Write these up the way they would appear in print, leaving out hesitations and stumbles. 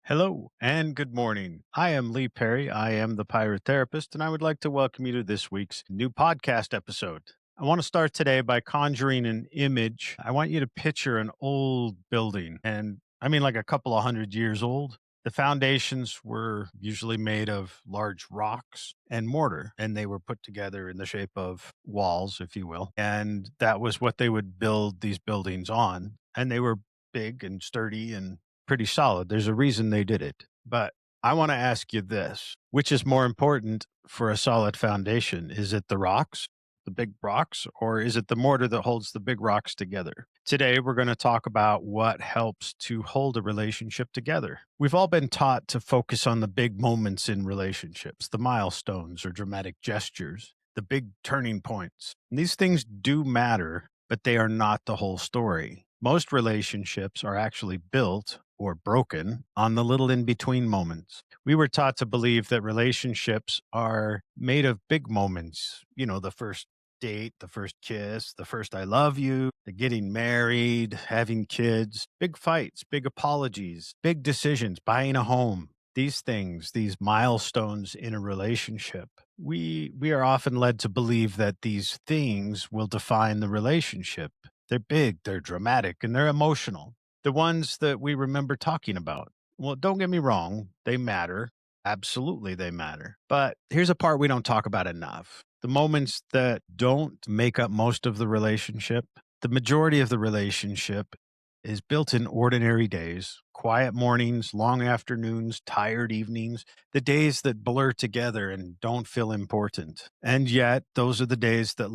Hello and good morning. I am Lee Perry. I am the Pirate Therapist, and I would like to welcome you to this week's new podcast episode. I want to start today by conjuring an image. I want you to picture an old building, and I mean like a couple of hundred years old. The foundations were usually made of large rocks and mortar, and they were put together in the shape of walls, if you will. And that was what they would build these buildings on. And they were big and sturdy and pretty solid. There's a reason they did it. But I want to ask you this: which is more important for a solid foundation? Is it the rocks, the big rocks, or is it the mortar that holds the big rocks together? Today, we're going to talk about what helps to hold a relationship together. We've all been taught to focus on the big moments in relationships, the milestones or dramatic gestures, the big turning points. And these things do matter, but they are not the whole story. Most relationships are actually built or broken on the little in between moments. We were taught to believe that relationships are made of big moments, the first date, the first kiss, the first I love you, the getting married, having kids, big fights, big apologies, big decisions, buying a home. These things, these milestones in a relationship, we are often led to believe that these things will define the relationship. They're big, they're dramatic, and they're emotional. The ones that we remember talking about. Well, don't get me wrong, they matter. Absolutely, they matter. But here's a part we don't talk about enough: the moments that don't make up most of the relationship. The majority of the relationship is built in ordinary days, quiet mornings, long afternoons, tired evenings, the days that blur together and don't feel important. And yet, those are the days that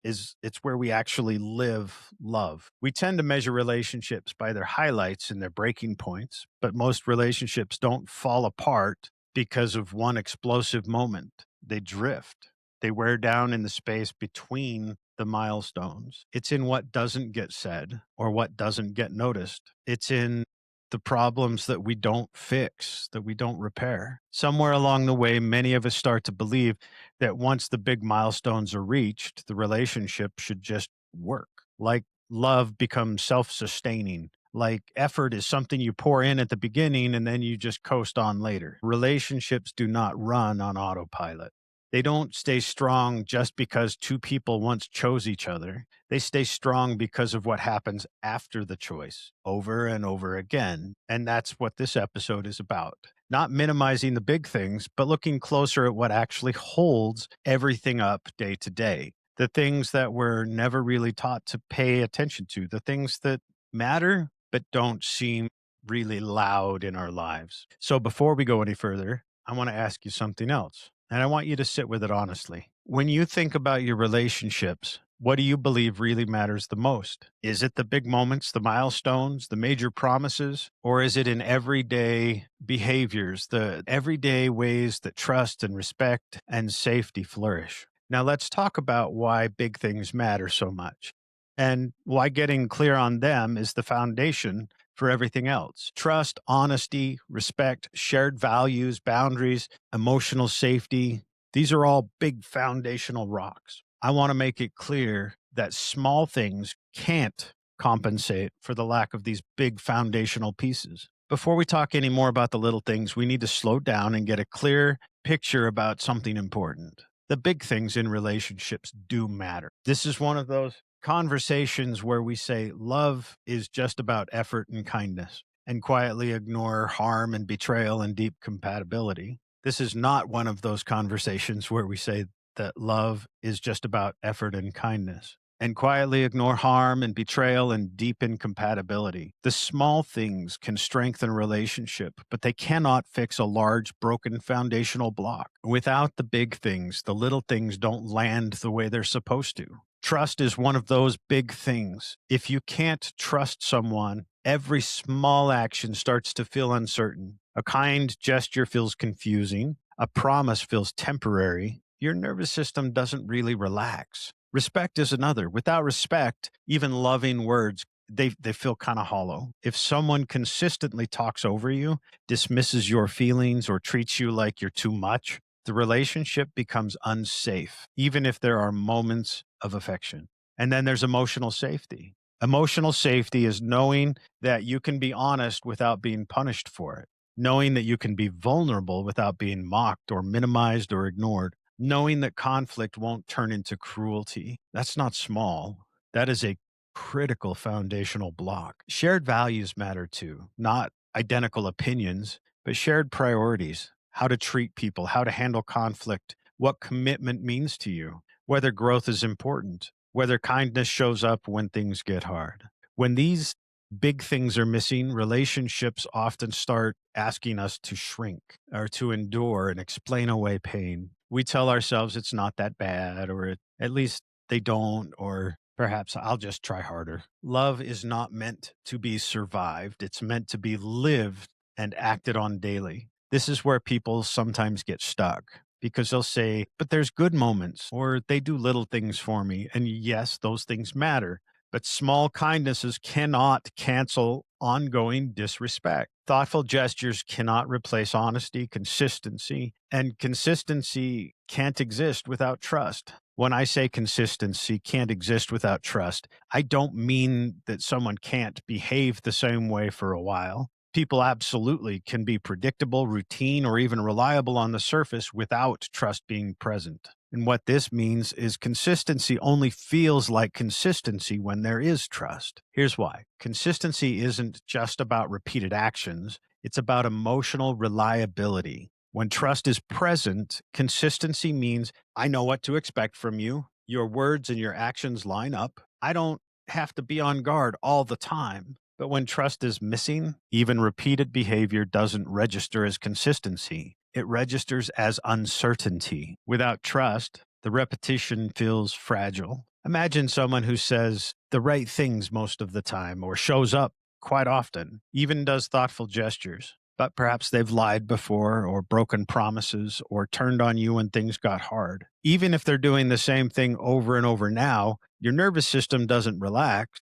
it's where we actually live love. We tend to measure relationships by their highlights and their breaking points, but most relationships don't fall apart because of one explosive moment. They drift. They wear down in the space between the milestones. It's in what doesn't get said or what doesn't get noticed. It's in the problems that we don't fix, that we don't repair. Somewhere along the way, many of us start to believe that once the big milestones are reached, the relationship should just work. Like love becomes self sustaining. Like effort is something you pour in at the beginning and then you just coast on later. Relationships do not run on autopilot. They don't stay strong just because two people once chose each other. They stay strong because of what happens after the choice, over and over again. And that's what this episode is about. Not minimizing the big things, but looking closer at what actually holds everything up day to day. The things that we're never really taught to pay attention to, the things that matter but don't seem really loud in our lives. So before we go any further, I want to ask you something else. And I want you to sit with it honestly. When you think about your relationships, what do you believe really matters the most? Is it the big moments, the milestones, the major promises, or is it in everyday behaviors, the everyday ways that trust and respect and safety flourish? Now, let's talk about why big things matter so much and why getting clear on them is the foundation for everything else. Trust, honesty, respect, shared values, boundaries, emotional safety. These are all big foundational rocks. I want to make it clear that small things can't compensate for the lack of these big foundational pieces. Before we talk any more about the little things, we need to slow down and get a clear picture about something important. The big things in relationships do matter. This is one of those conversations where we say love is just about effort and kindness and quietly ignore harm and betrayal and deep compatibility. This is not one of those conversations where we say that love is just about effort and kindness and quietly ignore harm and betrayal and deep incompatibility. The small things can strengthen a relationship, but they cannot fix a large broken foundational block. Without the big things, the little things don't land the way they're supposed to. Trust is one of those big things. If you can't trust someone, every small action starts to feel uncertain. A kind gesture feels confusing. A promise feels temporary. Your nervous system doesn't really relax. Respect is another. Without respect, even loving words, they feel kind of hollow. If someone consistently talks over you, dismisses your feelings, or treats you like you're too much, the relationship becomes unsafe, even if there are moments of affection. And then there's emotional safety. Emotional safety is knowing that you can be honest without being punished for it, knowing that you can be vulnerable without being mocked or minimized or ignored, knowing that conflict won't turn into cruelty. That's not small. That is a critical foundational block. Shared values matter too, not identical opinions, but shared priorities, how to treat people, how to handle conflict, what commitment means to you, whether growth is important, whether kindness shows up when things get hard. When these big things are missing, relationships often start asking us to shrink or to endure and explain away pain. We tell ourselves it's not that bad, or at least they don't, or perhaps I'll just try harder. Love is not meant to be survived, it's meant to be lived and acted on daily. This is where people sometimes get stuck because they'll say, but there's good moments, or they do little things for me. And yes, those things matter, but small kindnesses cannot cancel ongoing disrespect. Thoughtful gestures cannot replace honesty, consistency, and consistency can't exist without trust. When I say consistency can't exist without trust, I don't mean that someone can't behave the same way for a while. People absolutely can be predictable, routine, or even reliable on the surface without trust being present. And what this means is consistency only feels like consistency when there is trust. Here's why. Consistency isn't just about repeated actions, it's about emotional reliability. When trust is present, consistency means I know what to expect from you. Your words and your actions line up. I don't have to be on guard all the time. But when trust is missing, even repeated behavior doesn't register as consistency. It registers as uncertainty. Without trust, the repetition feels fragile. Imagine someone who says the right things most of the time or shows up quite often, even does thoughtful gestures. But perhaps they've lied before or broken promises or turned on you when things got hard. Even if they're doing the same thing over and over now, your nervous system doesn't relax.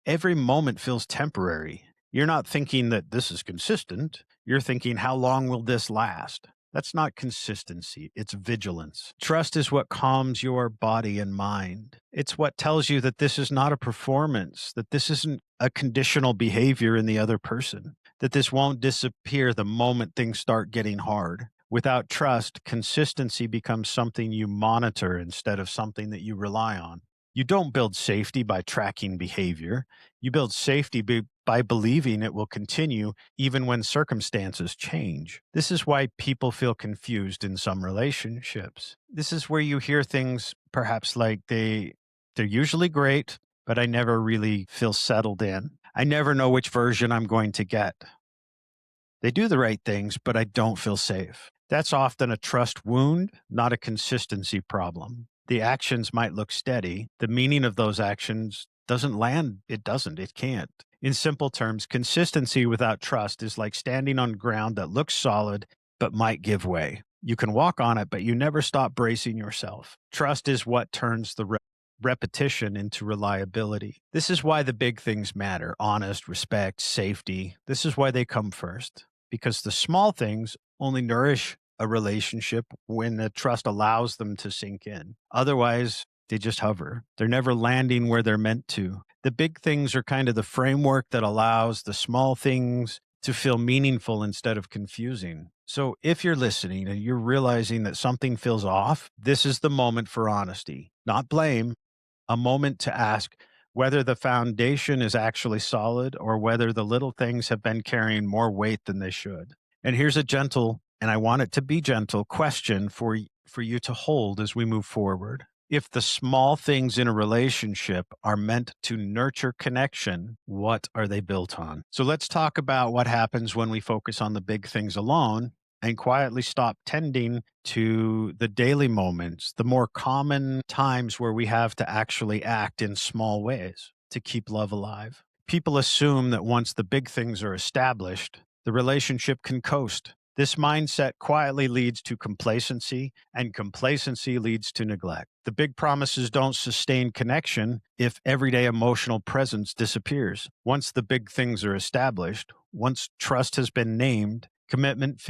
Every moment feels temporary. You're not thinking that this is consistent. You're thinking, how long will this last? That's not consistency, it's vigilance. Trust is what calms your body and mind. It's what tells you that this is not a performance, that this isn't a conditional behavior in the other person, that this won't disappear the moment things start getting hard. Without trust, consistency becomes something you monitor instead of something that you rely on. You don't build safety by tracking behavior. You build safety by believing it will continue even when circumstances change. This is why people feel confused in some relationships. This is where you hear things perhaps like they're usually great, but I never really feel settled in. I never know which version I'm going to get. They do the right things, but I don't feel safe. That's often a trust wound, not a consistency problem. The actions might look steady. The meaning of those actions doesn't land. It doesn't. It can't. In simple terms, consistency without trust is like standing on ground that looks solid but might give way. You can walk on it, but you never stop bracing yourself. Trust is what turns the repetition into reliability. This is why the big things matter: honest, respect, safety. This is why they come first, because the small things only nourish a relationship when the trust allows them to sink in. Otherwise, they just hover. They're never landing where they're meant to. The big things are kind of the framework that allows the small things to feel meaningful instead of confusing. So if you're listening and you're realizing that something feels off, this is the moment for honesty, not blame, a moment to ask whether the foundation is actually solid or whether the little things have been carrying more weight than they should. And here's a gentle, and I want it to be gentle, question for you to hold as we move forward. If the small things in a relationship are meant to nurture connection, what are they built on? So let's talk about what happens when we focus on the big things alone and quietly stop tending to the daily moments, the more common times where we have to actually act in small ways to keep love alive. People assume that once the big things are established, the relationship can coast. This mindset quietly leads to complacency, and complacency leads to neglect. The big promises don't sustain connection if everyday emotional presence disappears. Once the big things are established, once trust has been named, commitment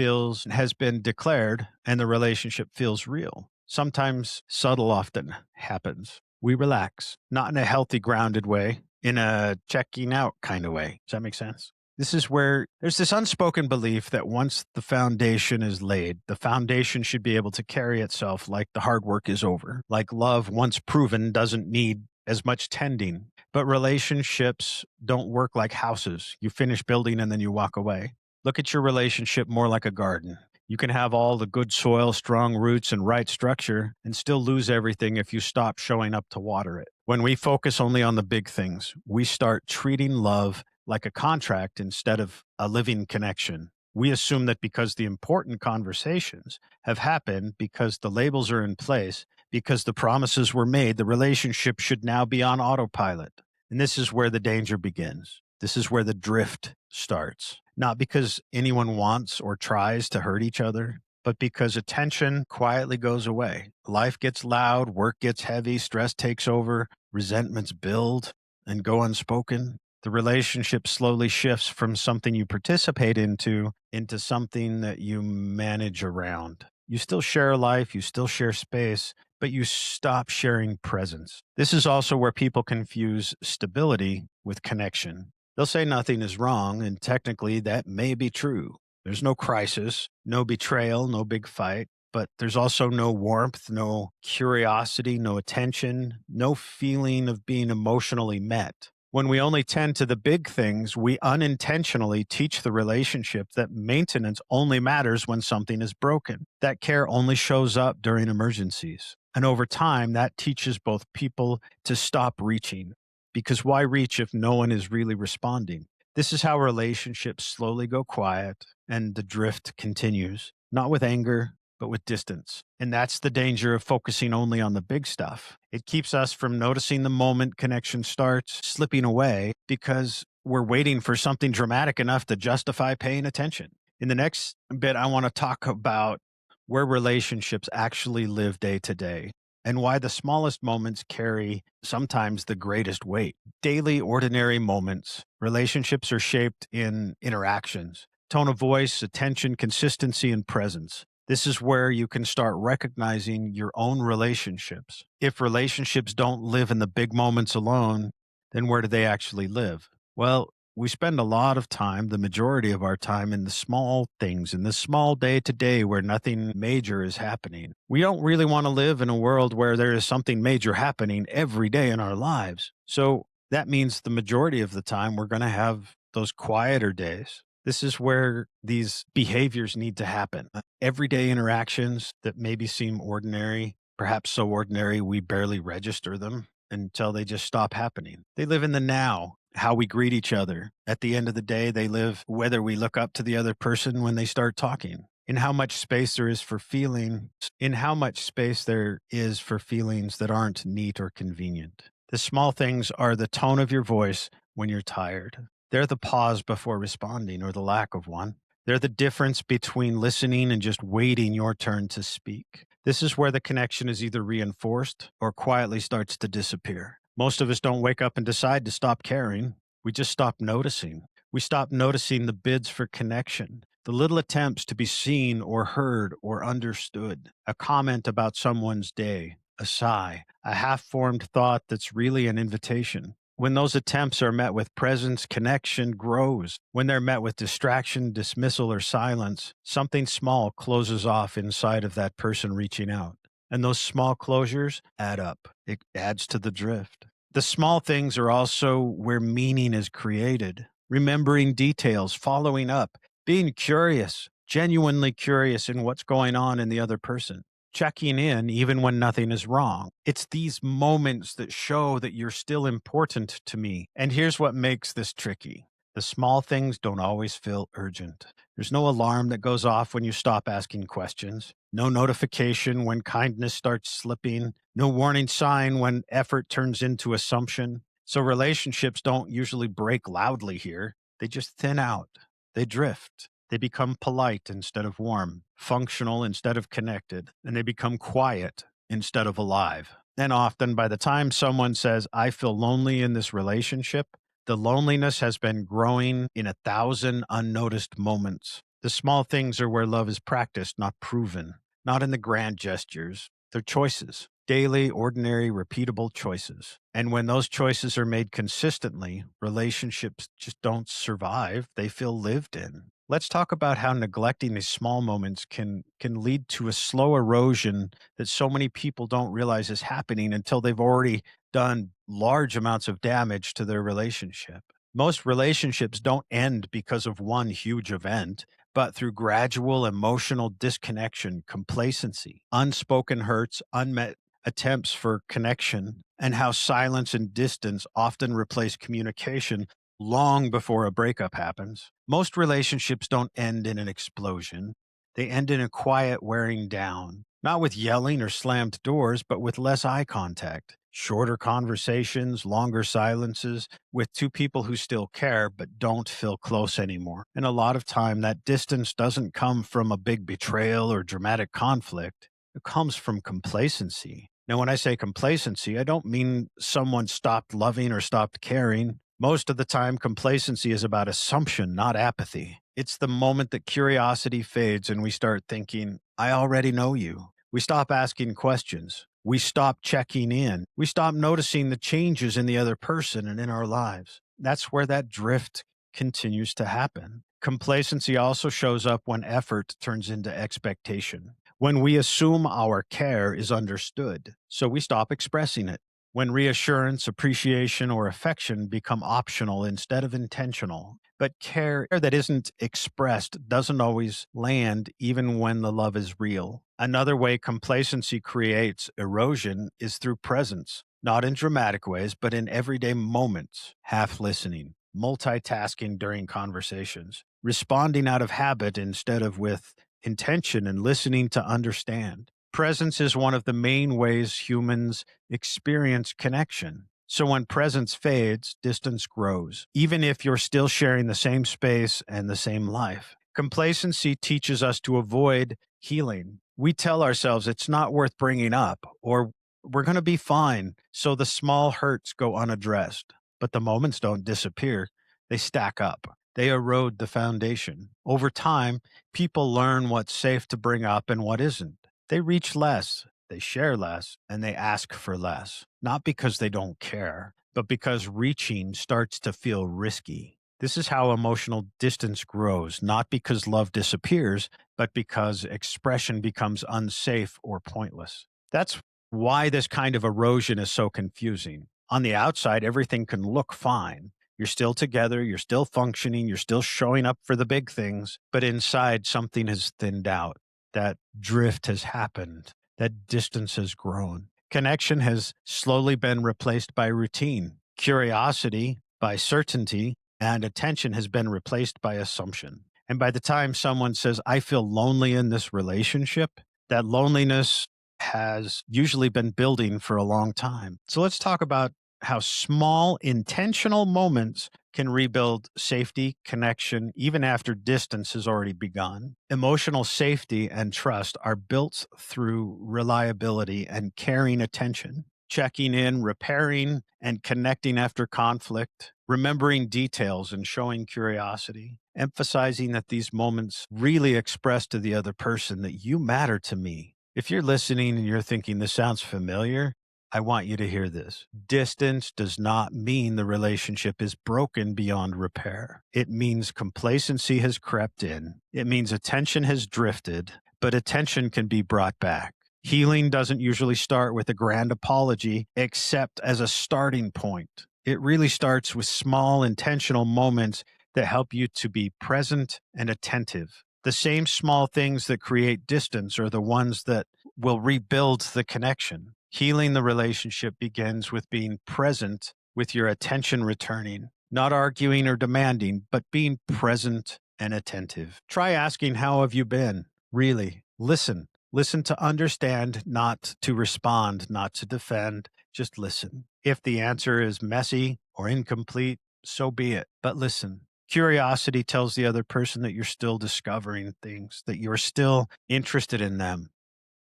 has been declared, and the relationship feels real. Sometimes subtle often happens. We relax, not in a healthy, grounded way, in a checking out kind of way. Does that make sense? This is where there's this unspoken belief that once the foundation is laid, the foundation should be able to carry itself like the hard work is over. Like love, once proven, doesn't need as much tending. But relationships don't work like houses. You finish building and then you walk away. Look at your relationship more like a garden. You can have all the good soil, strong roots, and right structure and still lose everything if you stop showing up to water it. When we focus only on the big things, we start treating love like a contract instead of a living connection. We assume that because the important conversations have happened, because the labels are in place, because the promises were made, the relationship should now be on autopilot. And this is where the danger begins. This is where the drift starts. Not because anyone wants or tries to hurt each other, but because attention quietly goes away. Life gets loud, work gets heavy, stress takes over, resentments build and go unspoken. The relationship slowly shifts from something you participate into something that you manage around. You still share life, you still share space, but you stop sharing presence. This is also where people confuse stability with connection. They'll say nothing is wrong, and technically that may be true. There's no crisis, no betrayal, no big fight, but there's also no warmth, no curiosity, no attention, no feeling of being emotionally met. When we only tend to the big things, we unintentionally teach the relationship that maintenance only matters when something is broken, that care only shows up during emergencies. And over time, that teaches both people to stop reaching. Because why reach if no one is really responding? This is how relationships slowly go quiet and the drift continues, not with anger, but with distance. And that's the danger of focusing only on the big stuff. It keeps us from noticing the moment connection starts slipping away because we're waiting for something dramatic enough to justify paying attention. In the next bit, I want to talk about where relationships actually live day to day and why the smallest moments carry sometimes the greatest weight. Daily, ordinary moments. Relationships are shaped in interactions, tone of voice, attention, consistency, and presence. This is where you can start recognizing your own relationships. If relationships don't live in the big moments alone, then where do they actually live? Well, we spend a lot of time, the majority of our time, in the small things, in the small day to day where nothing major is happening. We don't really want to live in a world where there is something major happening every day in our lives. So that means the majority of the time we're going to have those quieter days. This is where these behaviors need to happen. Everyday interactions that maybe seem ordinary, perhaps so ordinary we barely register them until they just stop happening. They live in the now, how we greet each other. At the end of the day, they live whether we look up to the other person when they start talking, in how much space there is for feeling, in how much space there is for feelings that aren't neat or convenient. The small things are the tone of your voice when you're tired. They're the pause before responding or the lack of one. They're the difference between listening and just waiting your turn to speak. This is where the connection is either reinforced or quietly starts to disappear. Most of us don't wake up and decide to stop caring. We just stop noticing. We stop noticing the bids for connection, the little attempts to be seen or heard or understood, a comment about someone's day, a sigh, a half formed thought that's really an invitation. When those attempts are met with presence, connection grows. When they're met with distraction, dismissal, or silence, something small closes off inside of that person reaching out. And those small closures add up. It adds to the drift. The small things are also where meaning is created. Remembering details, following up, being curious, genuinely curious in what's going on in the other person, checking in even when nothing is wrong. It's these moments that show that you're still important to me. And here's what makes this tricky. The small things don't always feel urgent. There's no alarm that goes off when you stop asking questions, no notification when kindness starts slipping, no warning sign when effort turns into assumption. So relationships don't usually break loudly here. They just thin out. They drift. They become polite instead of warm, functional instead of connected, and they become quiet instead of alive. And often, by the time someone says, I feel lonely in this relationship, the loneliness has been growing in 1,000 unnoticed moments. The small things are where love is practiced, not proven, not in the grand gestures. They're choices. daily, ordinary, repeatable choices. And when those choices are made consistently, relationships just don't survive, they feel lived in. Let's talk about how neglecting these small moments can lead to a slow erosion that so many people don't realize is happening until they've already done large amounts of damage to their relationship. Most relationships don't end because of one huge event, but through gradual emotional disconnection, complacency, unspoken hurts, unmet attempts for connection, and how silence and distance often replace communication long before a breakup happens. Most relationships don't end in an explosion. They end in a quiet wearing down, not with yelling or slammed doors, but with less eye contact, shorter conversations, longer silences, with two people who still care but don't feel close anymore. And a lot of time, that distance doesn't come from a big betrayal or dramatic conflict. It comes from complacency. Now, when I say complacency, I don't mean someone stopped loving or stopped caring. Most of the time, complacency is about assumption, not apathy. It's the moment that curiosity fades and we start thinking, I already know you. We stop asking questions. We stop checking in. We stop noticing the changes in the other person and in our lives. That's where that drift continues to happen. Complacency also shows up when effort turns into expectation, when we assume our care is understood, so we stop expressing it, when reassurance, appreciation, or affection become optional instead of intentional. But care that isn't expressed doesn't always land even when the love is real. Another way complacency creates erosion is through presence, not in dramatic ways, but in everyday moments, half listening, multitasking during conversations, responding out of habit instead of with intention, and listening to understand. Presence is one of the main ways humans experience connection. So when presence fades, distance grows, even if you're still sharing the same space and the same life. Complacency teaches us to avoid healing. We tell ourselves it's not worth bringing up, or we're going to be fine. So the small hurts go unaddressed, but the moments don't disappear. They stack up. They erode the foundation. Over time, people learn what's safe to bring up and what isn't. They reach less, they share less, and they ask for less. Not because they don't care, but because reaching starts to feel risky. This is how emotional distance grows, not because love disappears, but because expression becomes unsafe or pointless. That's why this kind of erosion is so confusing. On the outside, everything can look fine. You're still together, you're still functioning, you're still showing up for the big things, but inside something has thinned out. That drift has happened. That distance has grown. Connection has slowly been replaced by routine. Curiosity by certainty, and attention has been replaced by assumption. And by the time someone says, I feel lonely in this relationship, that loneliness has usually been building for a long time. So let's talk about how small intentional moments can rebuild safety, connection, even after distance has already begun. Emotional safety and trust are built through reliability and caring attention, checking in, repairing, and connecting after conflict, remembering details and showing curiosity, emphasizing that these moments really express to the other person that you matter to me. If you're listening and you're thinking this sounds familiar, I want you to hear this. Distance does not mean the relationship is broken beyond repair. It means complacency has crept in. It means attention has drifted, but attention can be brought back. Healing doesn't usually start with a grand apology, except as a starting point. It really starts with small, intentional moments that help you to be present and attentive. The same small things that create distance are the ones that will rebuild the connection. Healing the relationship begins with being present, with your attention returning, not arguing or demanding, but being present and attentive. Try asking, how have you been? Really, listen. Listen to understand, not to respond, not to defend. Just listen. If the answer is messy or incomplete, so be it. But listen. Curiosity tells the other person that you're still discovering things, that you're still interested in them,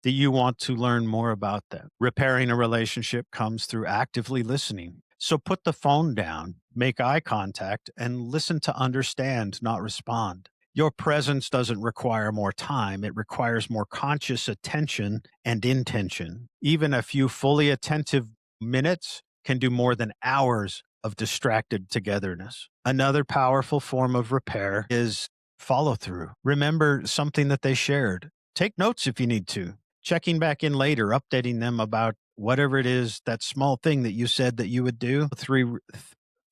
that you want to learn more about them. Repairing a relationship comes through actively listening. So put the phone down, make eye contact, and listen to understand, not respond. Your presence doesn't require more time, it requires more conscious attention and intention. Even a few fully attentive minutes can do more than hours of distracted togetherness. Another powerful form of repair is follow through. Remember something that they shared. Take notes if you need to. Checking back in later, updating them about whatever it is, that small thing that you said that you would do.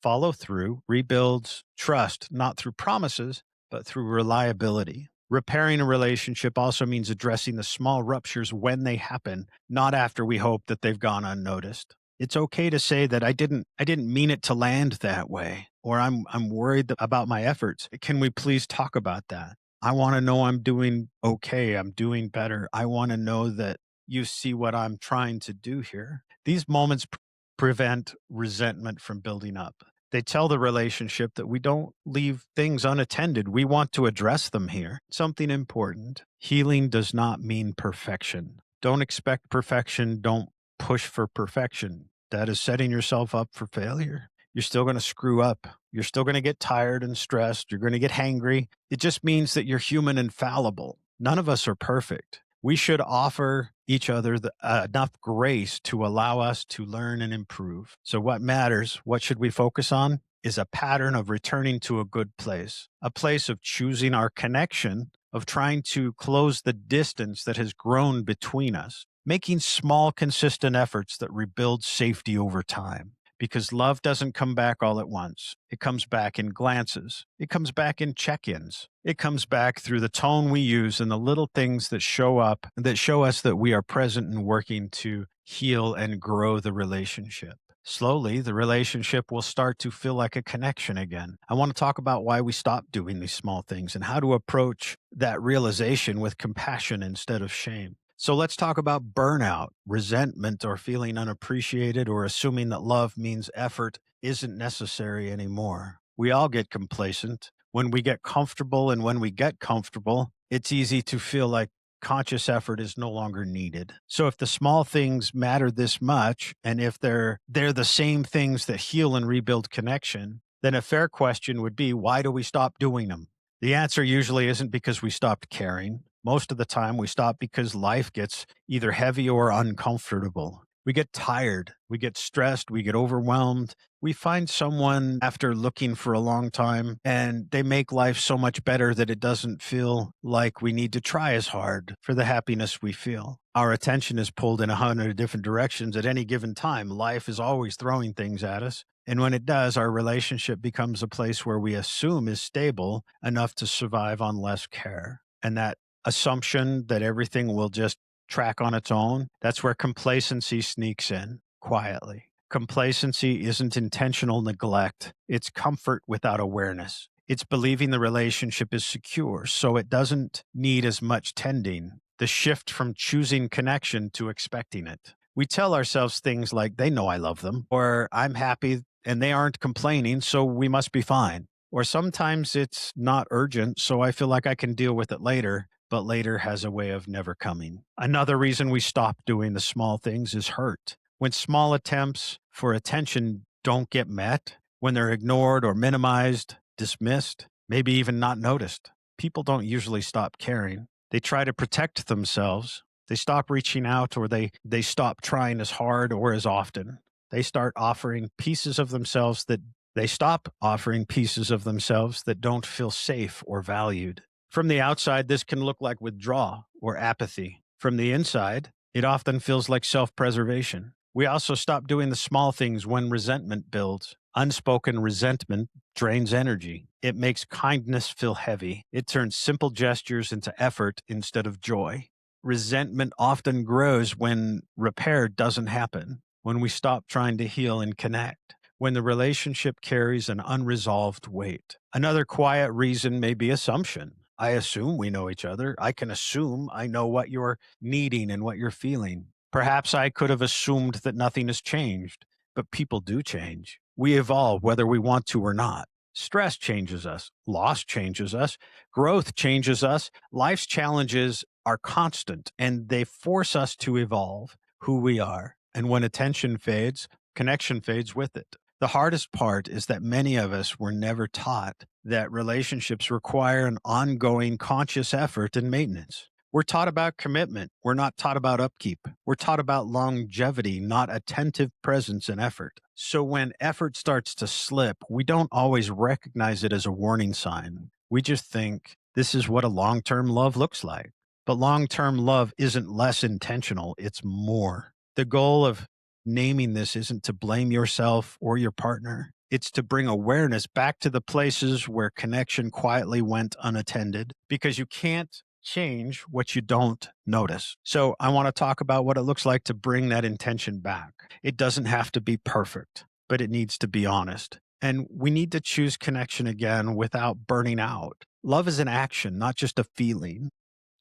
Follow through rebuilds trust, not through promises, but through reliability. Repairing a relationship also means addressing the small ruptures when they happen, not after we hope that they've gone unnoticed. It's okay to say that I didn't mean it to land that way, or I'm worried about my efforts. Can we please talk about that? I want to know I'm doing okay, I'm doing better. I want to know that you see what I'm trying to do here. These moments prevent resentment from building up. They tell the relationship that we don't leave things unattended. We want to address them here. Something important. Healing does not mean perfection. Don't expect perfection. Don't push for perfection. That is setting yourself up for failure. You're still going to screw up. You're still going to get tired and stressed. You're going to get hangry. It just means that you're human and fallible. None of us are perfect. We should offer each other enough grace to allow us to learn and improve. So, what matters, what should we focus on, is a pattern of returning to a good place, a place of choosing our connection, of trying to close the distance that has grown between us, making small, consistent efforts that rebuild safety over time. Because love doesn't come back all at once. It comes back in glances. It comes back in check ins. It comes back through the tone we use and the little things that show up that show us that we are present and working to heal and grow the relationship. Slowly, the relationship will start to feel like a connection again. I want to talk about why we stop doing these small things and how to approach that realization with compassion instead of shame. So let's talk about burnout, resentment, or feeling unappreciated, or assuming that love means effort isn't necessary anymore. We all get complacent. When we get comfortable, and when we get comfortable, it's easy to feel like conscious effort is no longer needed. So if the small things matter this much, and if they're the same things that heal and rebuild connection, then a fair question would be, why do we stop doing them? The answer usually isn't because we stopped caring. Most of the time, we stop because life gets either heavy or uncomfortable. We get tired, we get stressed, we get overwhelmed. We find someone after looking for a long time, and they make life so much better that it doesn't feel like we need to try as hard for the happiness we feel. Our attention is pulled in 100 different directions at any given time. Life is always throwing things at us. And when it does, our relationship becomes a place where we assume is stable enough to survive on less care. And that assumption that everything will just track on its own, that's where complacency sneaks in quietly. Complacency isn't intentional neglect, it's comfort without awareness. It's believing the relationship is secure, so it doesn't need as much tending. The shift from choosing connection to expecting it. We tell ourselves things like, they know I love them, or I'm happy and they aren't complaining, so we must be fine. Or sometimes it's not urgent, so I feel like I can deal with it later, but later has a way of never coming. Another reason we stop doing the small things is hurt. When small attempts for attention don't get met, when they're ignored or minimized, dismissed, maybe even not noticed, people don't usually stop caring. They try to protect themselves. They stop reaching out, or they stop trying as hard or as often. They start offering pieces of themselves that they stop offering pieces of themselves that don't feel safe or valued. From the outside, this can look like withdrawal or apathy. From the inside, it often feels like self-preservation. We also stop doing the small things when resentment builds. Unspoken resentment drains energy. It makes kindness feel heavy. It turns simple gestures into effort instead of joy. Resentment often grows when repair doesn't happen, when we stop trying to heal and connect, when the relationship carries an unresolved weight. Another quiet reason may be assumption. I assume we know each other. I can assume I know what you're needing and what you're feeling. Perhaps I could have assumed that nothing has changed, but people do change. We evolve whether we want to or not. Stress changes us. Loss changes us. Growth changes us. Life's challenges are constant, and they force us to evolve who we are. And when attention fades, connection fades with it. The hardest part is that many of us were never taught that relationships require an ongoing conscious effort and maintenance. We're taught about commitment. We're not taught about upkeep. We're taught about longevity, not attentive presence and effort. So when effort starts to slip, we don't always recognize it as a warning sign. We just think this is what a long term love looks like. But long term love isn't less intentional, it's more. The goal of naming this isn't to blame yourself or your partner. It's to bring awareness back to the places where connection quietly went unattended because you can't change what you don't notice. So, I want to talk about what it looks like to bring that intention back. It doesn't have to be perfect, but it needs to be honest. And we need to choose connection again without burning out. Love is an action, not just a feeling.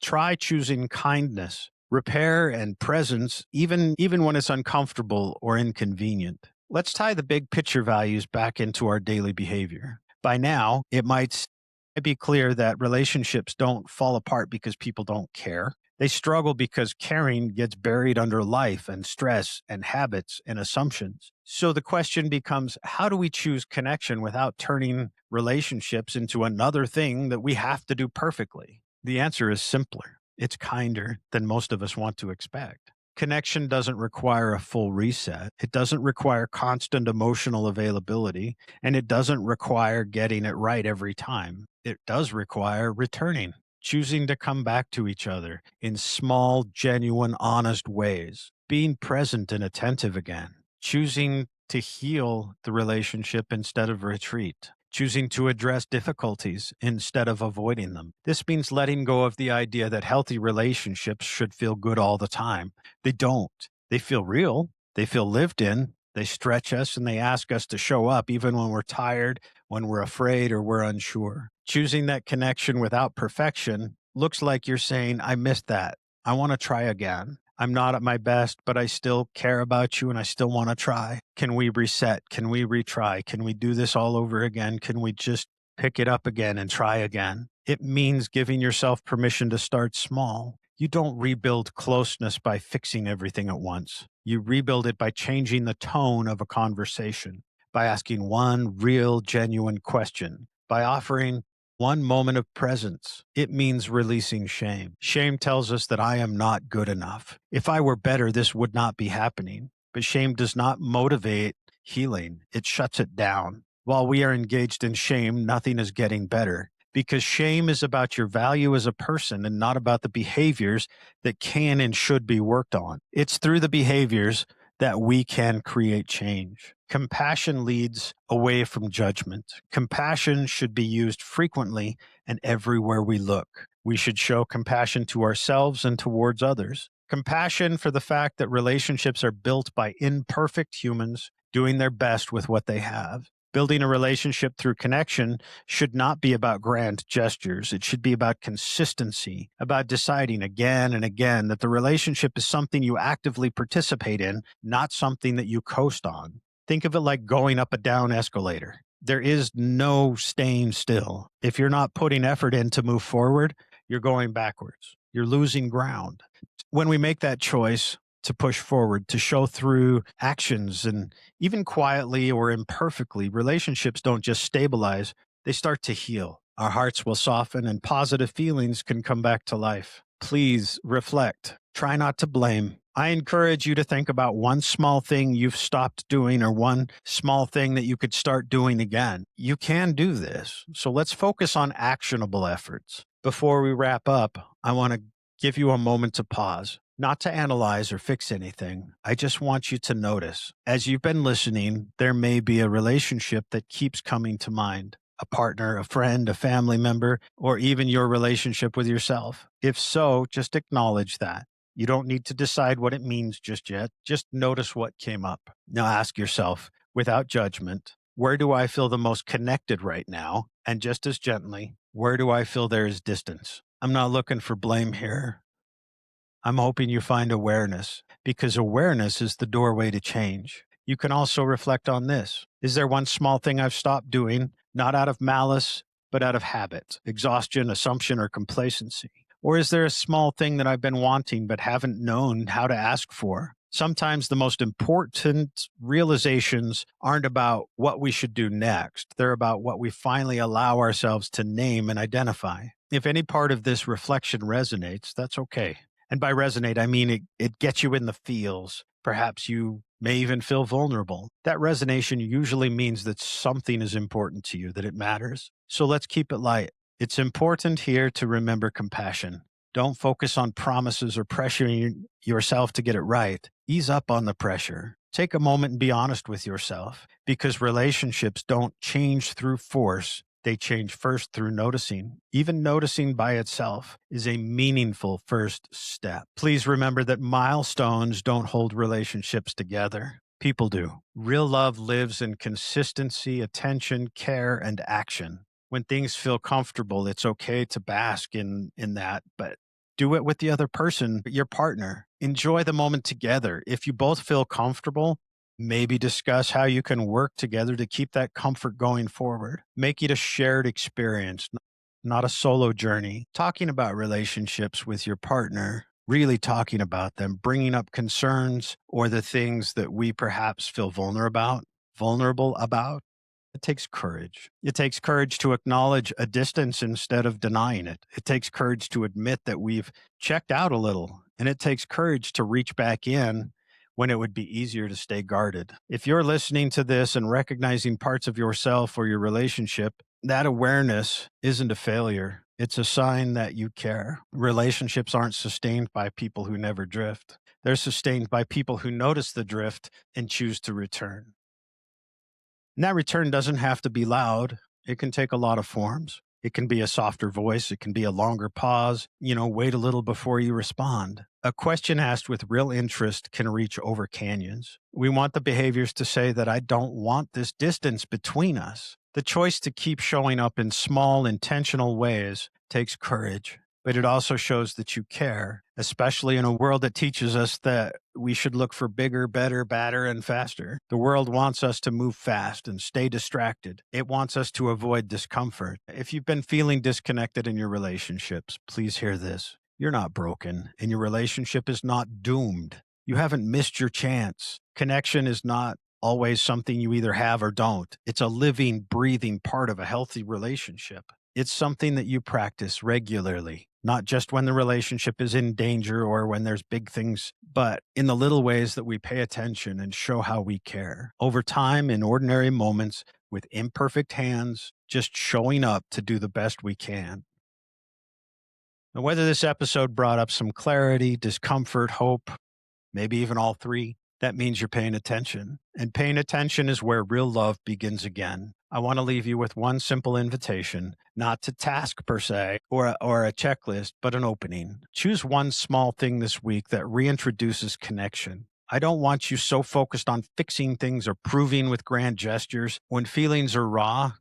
Try choosing kindness, repair, and presence, even when it's uncomfortable or inconvenient. Let's tie the big picture values back into our daily behavior. By now, it might be clear that relationships don't fall apart because people don't care. They struggle because caring gets buried under life and stress and habits and assumptions. So the question becomes, how do we choose connection without turning relationships into another thing that we have to do perfectly? The answer is simpler. It's kinder than most of us want to expect. Connection doesn't require a full reset. It doesn't require constant emotional availability, and it doesn't require getting it right every time. It does require returning, choosing to come back to each other in small, genuine, honest ways, being present and attentive again, choosing to heal the relationship instead of retreat, choosing to address difficulties instead of avoiding them. This means letting go of the idea that healthy relationships should feel good all the time. They don't. They feel real, they feel lived in, they stretch us, and they ask us to show up even when we're tired, when we're afraid, or we're unsure. Choosing that connection without perfection looks like you're saying, I missed that. I want to try again. I'm not at my best, but I still care about you and I still want to try. Can we reset? Can we retry? Can we do this all over again? Can we just pick it up again and try again? It means giving yourself permission to start small. You don't rebuild closeness by fixing everything at once. You rebuild it by changing the tone of a conversation, by asking one real, genuine question, by offering one moment of presence. It means releasing shame. Shame tells us that I am not good enough. If I were better, this would not be happening. But shame does not motivate healing, it shuts it down. While we are engaged in shame, nothing is getting better because shame is about your value as a person and not about the behaviors that can and should be worked on. It's through the behaviors that we can create change. Compassion leads away from judgment. Compassion should be used frequently and everywhere we look. We should show compassion to ourselves and towards others. Compassion for the fact that relationships are built by imperfect humans doing their best with what they have. Building a relationship through connection should not be about grand gestures. It should be about consistency, about deciding again and again that the relationship is something you actively participate in, not something that you coast on. Think of it like going up a down escalator. There is no staying still. If you're not putting effort in to move forward, you're going backwards. You're losing ground. When we make that choice to push forward, to show through actions and even quietly or imperfectly, relationships don't just stabilize, they start to heal. Our hearts will soften and positive feelings can come back to life. Please reflect. Try not to blame. I encourage you to think about one small thing you've stopped doing or one small thing that you could start doing again. You can do this. So let's focus on actionable efforts. Before we wrap up, I want to give you a moment to pause, not to analyze or fix anything. I just want you to notice. As you've been listening, there may be a relationship that keeps coming to mind. A partner, a friend, a family member, or even your relationship with yourself. If so, just acknowledge that. You don't need to decide what it means just yet. Just notice what came up. Now ask yourself, without judgment, where do I feel the most connected right now? And just as gently, where do I feel there is distance? I'm not looking for blame here. I'm hoping you find awareness because awareness is the doorway to change. You can also reflect on this. Is there one small thing I've stopped doing, not out of malice, but out of habit, exhaustion, assumption, or complacency? Or is there a small thing that I've been wanting but haven't known how to ask for? Sometimes the most important realizations aren't about what we should do next. They're about what we finally allow ourselves to name and identify. If any part of this reflection resonates, that's okay. And by resonate, I mean it gets you in the feels. Perhaps you may even feel vulnerable. That resonation usually means that something is important to you, that it matters. So let's keep it light. It's important here to remember compassion. Don't focus on promises or pressuring yourself to get it right. Ease up on the pressure. Take a moment and be honest with yourself, because relationships don't change through force. They change first through noticing. Even noticing by itself is a meaningful first step. Please remember that milestones don't hold relationships together. People do. Real love lives in consistency, attention, care, and action. When things feel comfortable, it's okay to bask in that, but do it with the other person, your partner. Enjoy the moment together. If you both feel comfortable, maybe discuss how you can work together to keep that comfort going forward. Make it a shared experience, not a solo journey. Talking about relationships with your partner, really talking about them, bringing up concerns or the things that we perhaps feel vulnerable about, it takes courage. It takes courage to acknowledge a distance instead of denying it. It takes courage to admit that we've checked out a little, and it takes courage to reach back in when it would be easier to stay guarded. If you're listening to this and recognizing parts of yourself or your relationship, that awareness isn't a failure. It's a sign that you care. Relationships aren't sustained by people who never drift. They're sustained by people who notice the drift and choose to return. And that return doesn't have to be loud. It can take a lot of forms. It can be a softer voice. It can be a longer pause. Wait a little before you respond. A question asked with real interest can reach over canyons. We want the behaviors to say that I don't want this distance between us. The choice to keep showing up in small, intentional ways takes courage, but it also shows that you care, especially in a world that teaches us that we should look for bigger, better, badder, and faster. The world wants us to move fast and stay distracted. It wants us to avoid discomfort. If you've been feeling disconnected in your relationships, please hear this. You're not broken, and your relationship is not doomed. You haven't missed your chance. Connection is not always something you either have or don't. It's a living, breathing part of a healthy relationship. It's something that you practice regularly, not just when the relationship is in danger or when there's big things, but in the little ways that we pay attention and show how we care. Over time, in ordinary moments, with imperfect hands, just showing up to do the best we can. Now, whether this episode brought up some clarity, discomfort, hope, maybe even all three, that means you're paying attention. And paying attention is where real love begins again. I want to leave you with one simple invitation, not to task per se or a checklist, but an opening. Choose one small thing this week that reintroduces connection. I don't want you so focused on fixing things or proving with grand gestures. When feelings are raw,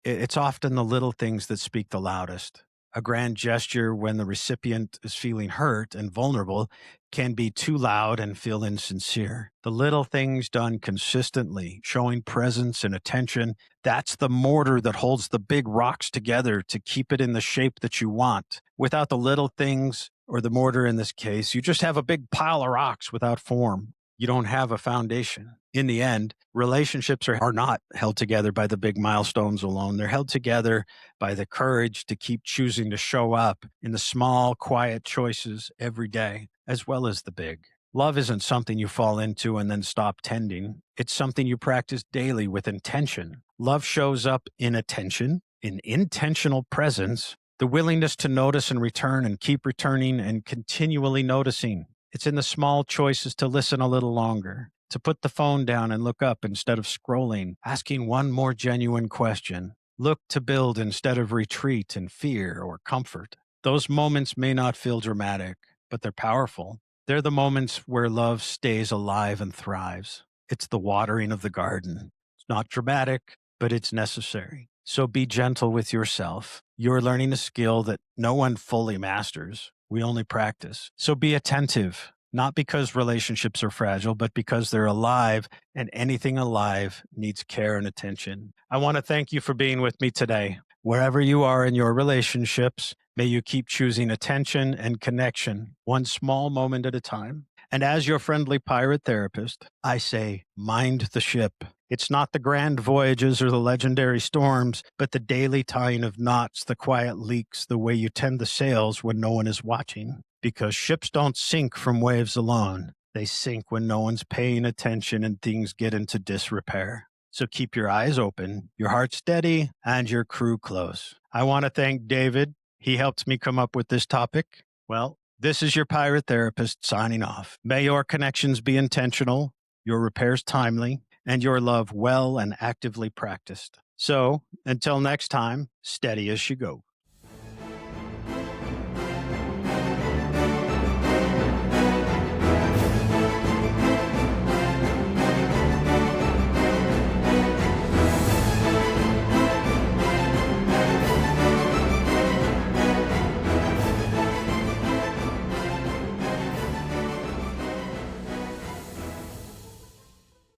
it's often the little things that speak the loudest. A grand gesture when the recipient is feeling hurt and vulnerable can be too loud and feel insincere. The little things done consistently, showing presence and attention, that's the mortar that holds the big rocks together to keep it in the shape that you want. Without the little things, or the mortar in this case, you just have a big pile of rocks without form. You don't have a foundation. In the end, relationships are not held together by the big milestones alone. They're held together by the courage to keep choosing to show up in the small, quiet choices every day, as well as the big. Love isn't something you fall into and then stop tending. It's something you practice daily with intention. Love shows up in attention, in intentional presence, the willingness to notice and return and keep returning and continually noticing. It's in the small choices to listen a little longer, to put the phone down and look up instead of scrolling, asking one more genuine question. Look to build instead of retreat in fear or comfort. Those moments may not feel dramatic, but they're powerful. They're the moments where love stays alive and thrives. It's the watering of the garden. It's not dramatic, but it's necessary. So be gentle with yourself. You're learning a skill that no one fully masters. We only practice. So be attentive, not because relationships are fragile, but because they're alive, and anything alive needs care and attention. I want to thank you for being with me today. Wherever you are in your relationships, May you keep choosing attention and connection, one small moment at a time. And as your friendly pirate therapist, I say, mind the ship. It's not the grand voyages or the legendary storms, but the daily tying of knots, the quiet leaks, the way you tend the sails when no one is watching. Because ships don't sink from waves alone. They sink when no one's paying attention and things get into disrepair. So keep your eyes open, your heart steady, and your crew close. I want to thank David. He helped me come up with this topic. Well, this is your pirate therapist signing off. May your connections be intentional, your repairs timely, and your love well and actively practiced. So, until next time, steady as she goes.